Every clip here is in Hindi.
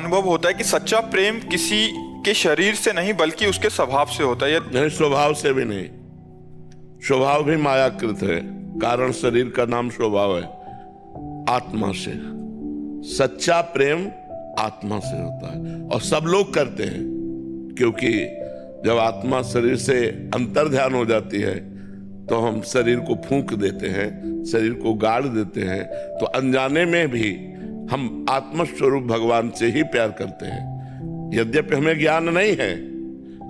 अनुभव होता है कि सच्चा प्रेम किसी के शरीर से नहीं बल्कि उसके स्वभाव से होता है। नहीं, स्वभाव से भी नहीं। स्वभाव भी मायाकृत है, कारण शरीर का नाम स्वभाव है। आत्मा से सच्चा प्रेम आत्मा से होता है और सब लोग करते हैं, क्योंकि जब आत्मा शरीर से अंतर ध्यान हो जाती है तो हम शरीर को फूंक देते हैं, शरीर को गाड़ देते हैं। तो अनजाने में भी हम आत्मस्वरूप भगवान से ही प्यार करते हैं। यद्यपि हमें ज्ञान नहीं है,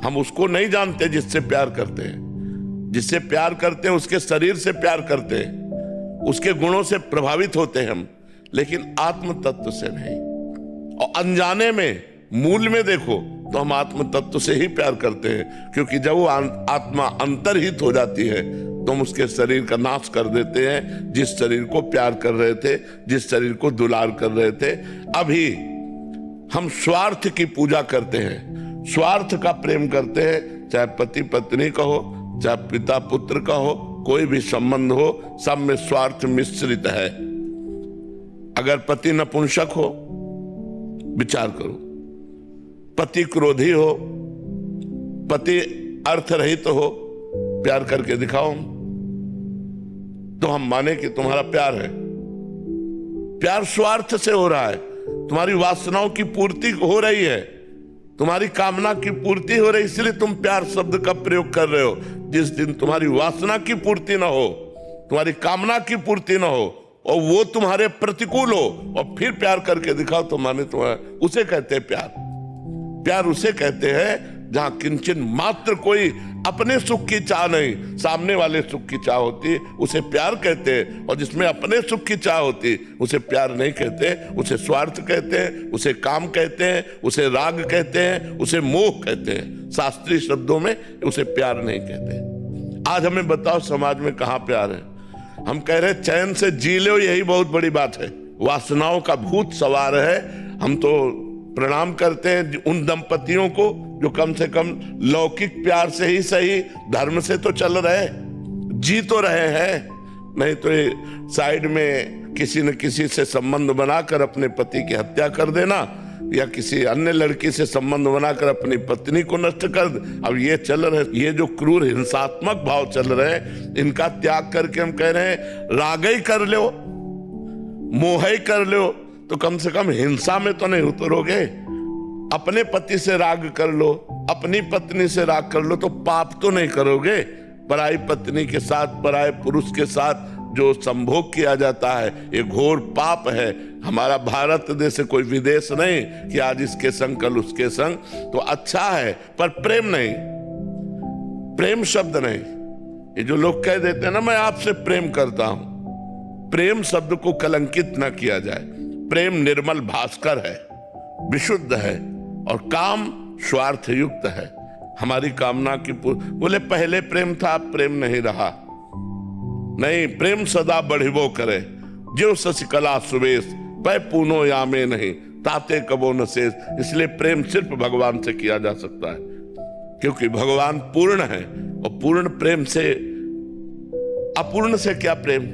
हम उसको नहीं जानते जिससे प्यार करते हैं। जिससे प्यार करते हैं उसके शरीर से प्यार करते हैं, उसके गुणों से प्रभावित होते हैं हम, लेकिन आत्म तत्व से नहीं। और अनजाने में मूल में देखो तो हम आत्म तत्व से ही प्यार करते हैं, क्योंकि जब वो आत्मा अंतर्हित हो जाती है तो हम उसके शरीर का नाश कर देते हैं। जिस शरीर को प्यार कर रहे थे, जिस शरीर को दुलार कर रहे थे, अभी हम स्वार्थ की पूजा करते हैं, स्वार्थ का प्रेम करते हैं। चाहे पति पत्नी का हो, चाहे पिता पुत्र का हो, कोई भी संबंध हो, सब में स्वार्थ मिश्रित है। अगर पति नपुंसक हो, विचार करो, पति क्रोधी हो, पति अर्थरहित हो, प्यार करके दिखाओ, तो हम माने कि तुम्हारा प्यार है। प्यार स्वार्थ से हो रहा है, तुम्हारी वासनाओं की पूर्ति हो रही है, तुम्हारी कामना की पूर्ति हो रही, इसलिए तुम प्यार शब्द का प्रयोग कर रहे हो। जिस दिन तुम्हारी वासना की पूर्ति ना हो, तुम्हारी कामना की पूर्ति ना हो और वो तुम्हारे प्रतिकूल हो और फिर प्यार करके दिखाओ, तो माने तुम्हारा, उसे कहते हैं प्यार। प्यार उसे कहते हैं जहां किंचन मात्र कोई अपने सुख की चाह नहीं, सामने वाले सुख की चाह होती, उसे प्यार कहते हैं। और जिसमें अपने सुख की चाह होती, उसे प्यार नहीं कहते, उसे स्वार्थ कहते हैं, उसे काम कहते हैं, उसे राग कहते हैं, उसे मोह कहते हैं। शास्त्रीय शब्दों में उसे प्यार नहीं कहते। आज हमें बताओ समाज में कहां प्यार है? हम कह रहे चैन से जी लो, यही बहुत बड़ी बात है। वासनाओं का भूत सवार है। हम तो प्रणाम करते हैं उन दंपतियों को जो कम से कम लौकिक प्यार से ही सही, धर्म से तो चल रहे, जी तो रहे हैं। नहीं तो ये साइड में किसी न किसी से संबंध बनाकर अपने पति की हत्या कर देना, या किसी अन्य लड़की से संबंध बनाकर अपनी पत्नी को नष्ट कर दे। अब ये चल रहे, ये जो क्रूर हिंसात्मक भाव चल रहे हैं, इनका त्याग करके हम कह रहे हैं राग ही कर लो, मोह ही कर लो, तो कम से कम हिंसा में तो नहीं उतरोगे। अपने पति से राग कर लो, अपनी पत्नी से राग कर लो, तो पाप तो नहीं करोगे। पराई पत्नी के साथ, पराये पुरुष के साथ जो संभोग किया जाता है, ये घोर पाप है। हमारा भारत देश से कोई विदेश नहीं कि आज इसके संग कल उसके संग, तो अच्छा है, पर प्रेम नहीं, प्रेम शब्द नहीं। ये जो लोग कह देते हैं ना, मैं आपसे प्रेम करता हूं, प्रेम शब्द को कलंकित न किया जाए। प्रेम निर्मल भास्कर है, विशुद्ध है, और काम स्वार्थ युक्त है। हमारी कामना की बोले पहले प्रेम था, अब प्रेम नहीं रहा। नहीं, प्रेम सदा बढ़िबो करे, जो शशिकला सुवेश, पै पूनो यामे नहीं, ताते कबो न शेष। इसलिए प्रेम सिर्फ भगवान से किया जा सकता है, क्योंकि भगवान पूर्ण है, और पूर्ण प्रेम से, अपूर्ण से क्या प्रेम।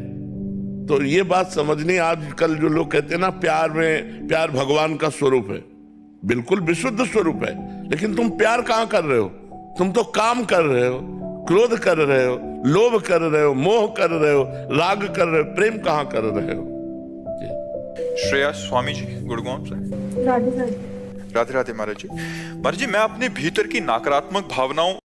तो ये बात समझनी। आजकल जो लोग कहते हैं ना प्यार में, प्यार भगवान का स्वरूप है, बिल्कुल विशुद्ध स्वरूप है, लेकिन तुम प्यार कहां कर रहे हो? तुम तो काम कर रहे हो, क्रोध कर रहे हो, लोभ कर रहे हो, मोह कर रहे हो, राग कर रहे हो, प्रेम कहां कर रहे हो? श्रेया स्वामी जी, गुड़गांव से। राधे राधे। राधे राधे महाराज जी। महाराज जी, मैं अपने भीतर की नकारात्मक भावनाओं